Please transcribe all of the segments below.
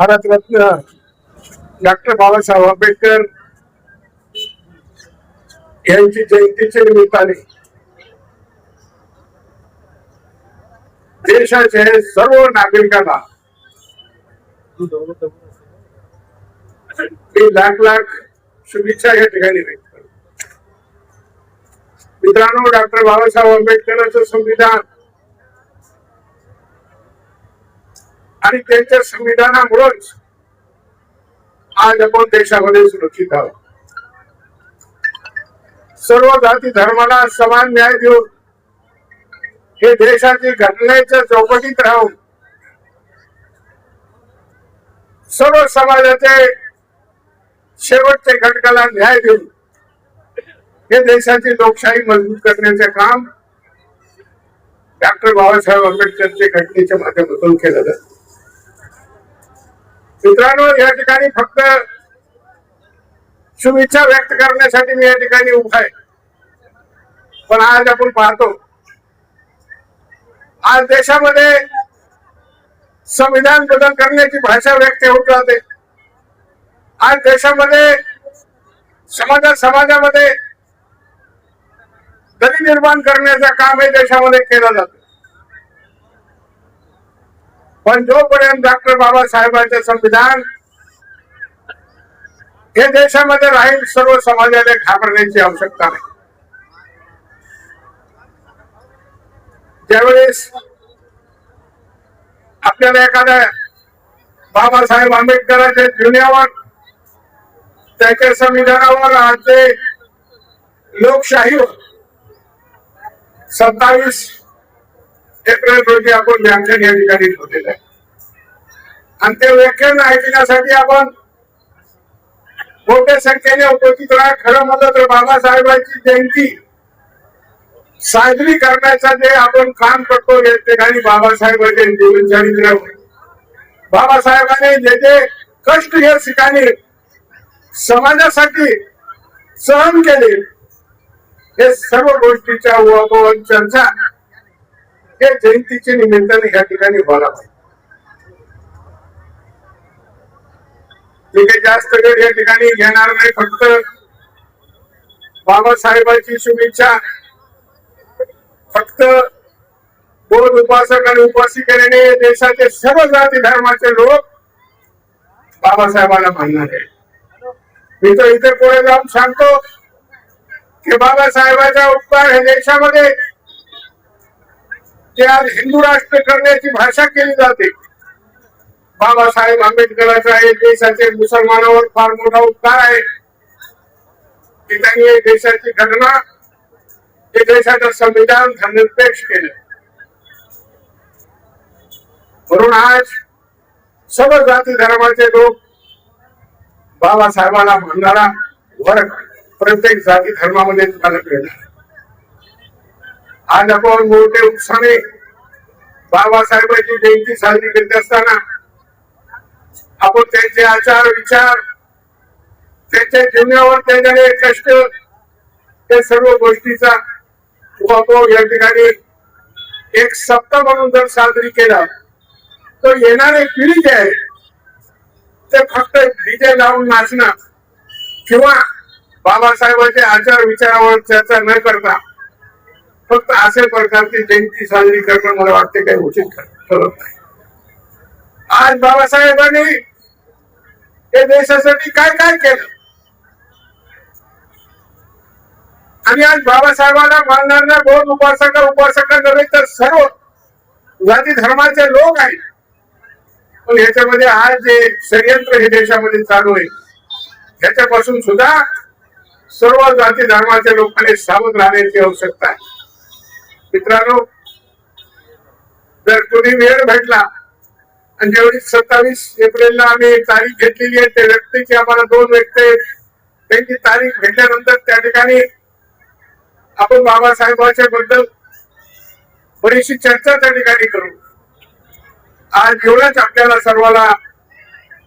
Bharat Ratna doctor Babasaheb Ambedkar यांची जयंतीच्या निमित्ताने देशाचे सर्व नागरिकांना मी लाख लाख शुभेच्छा या ठिकाणी व्यक्त करतो. मित्रांनो, डॉक्टर बाबासाहेब आंबेडकरांचं संविधान आणि त्यांच्या संविधानामुळेच आज आपण देशामध्ये सुरक्षित आहोत. सर्व जाती धर्माला समान न्याय देऊन हे देशाची घटनेच्या चौकटीत राहून सर्व समाजाचे शेवटच्या घटकाला न्याय देऊन हे देशाची लोकशाही मजबूत करण्याचे काम डॉक्टर बाबासाहेब आंबेडकरच्या घटनेच्या माध्यमातून केलं जातं. मित्रांनो, या ठिकाणी फक्त शुभेच्छा व्यक्त करण्यासाठी मी या ठिकाणी उभा आहे, पण आज आपण पाहतो आज देशामध्ये संविधान बदल करण्याची भाषा व्यक्त होत राहते. आज देशामध्ये समाजामध्ये दरी निर्माण करण्याचं काम हे देशामध्ये केलं जातं. पण जोपर्यंत डॉक्टर बाबासाहेबांचे संविधान हे देशामध्ये राहील, सर्व समाजाला घाबरण्याची आवश्यकता नाही. ज्यावेळेस आपल्याला एखाद्या बाबासाहेब आंबेडकरांच्या जीवनावर, त्याच्या संविधानावर, आजचे लोकशाहीवर 27 एप्रिल रोजी आपण व्याख्यान या ठिकाणी ठेवलेलं आहे. आणि ते व्याख्यान ऐकण्यासाठी आपण मोठ्या संख्येने उपस्थित राहा. खरं म्हणलं तर बाबासाहेबांची जयंती साजरी करण्याचं जे आपण काम करतो या ठिकाणी बाबासाहेबांचे जीवनचरित्र, बाबासाहेबांनी जे जे कष्ट या ठिकाणी समाजासाठी सहन केले, हे सर्व गोष्टीच्या उहापोह चर्चा हे जयंतीच्या निमित्ताने या ठिकाणी व्हायला पाहिजे. मी काही जास्त वेळ या ठिकाणी घेणार नाही. फक्त बाबासाहेबांची शुभेच्छा फक्त बौद्ध उपासक आणि उपासिकेने देशाचे सर्व जाती धर्माचे लोक बाबासाहेबांना मानणार आहे. मी तर इथे पुढे जाऊन सांगतो की बाबासाहेबांचा उपकार हे देशामध्ये जे आज हिंदू राष्ट्र करण्याची भाषा केली जाते, बाबासाहेब आंबेडकरांचा हे देशाचे मुसलमानावर फार मोठा उपकार आहे की त्यांनी देशाची घटना, हे देशाचं संविधान धर्मनिरपेक्ष केलं. म्हणून आज सर्व जाती धर्माचे लोक बाबासाहेबांना मानणारा वर्ग प्रत्येक जाती धर्मामध्ये तुम्हाला मिळणार. आज आपण मोठे उत्साहाने बाबासाहेबांची जयंती साजरी करत असताना आपण त्यांचे आचार विचार, त्यांच्या जीवनावर त्याच्याने कष्ट, त्या सर्व गोष्टीचा उहापोह या ठिकाणी एक सप्ताह म्हणून जर साजरी केला तर येणारी पिढी जी आहे ते फक्त डीजे लावून नाचणं किंवा बाबासाहेबांच्या आचार विचारावर चर्चा न करता फक्त अशा प्रकारची जयंती साजरी करणं मला वाटते काही उचित ठरत नाही. आज बाबासाहेबांनी हे देशासाठी काय काय केलं आणि आज बाबासाहेबांना मानणाऱ्या बौद्ध उपासक नव्हे तर सर्व जाती धर्माचे लोक आहेत. पण याच्यामध्ये आज जे षडयंत्र हे देशामध्ये चालू आहे, ह्याच्यापासून सुद्धा सर्व जाती धर्माच्या लोकांनी सावध राहण्याची आवश्यकता आहे. मित्रांनो, जर तुम्ही वेळ भेटला आणि जेवढी 27 एप्रिलला आम्ही तारीख घेतलेली आहे, त्या व्यक्तीची आम्हाला 2 व्यक्ती त्यांची तारीख भेटल्यानंतर त्या ठिकाणी आपण बाबासाहेबांच्या बद्दल बरीचशी चर्चा त्या ठिकाणी करू. आज एवढंच आपल्याला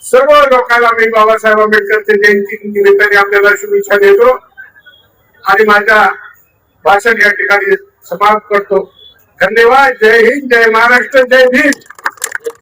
सर्व लोकांना मी बाबासाहेब आंबेडकरच्या जयंती निमित्ताने आपल्याला शुभेच्छा देतो आणि माझ्या भाषण या ठिकाणी समाप्त करतो. धन्यवाद. जय हिंद, जय महाराष्ट्र, जय भीम.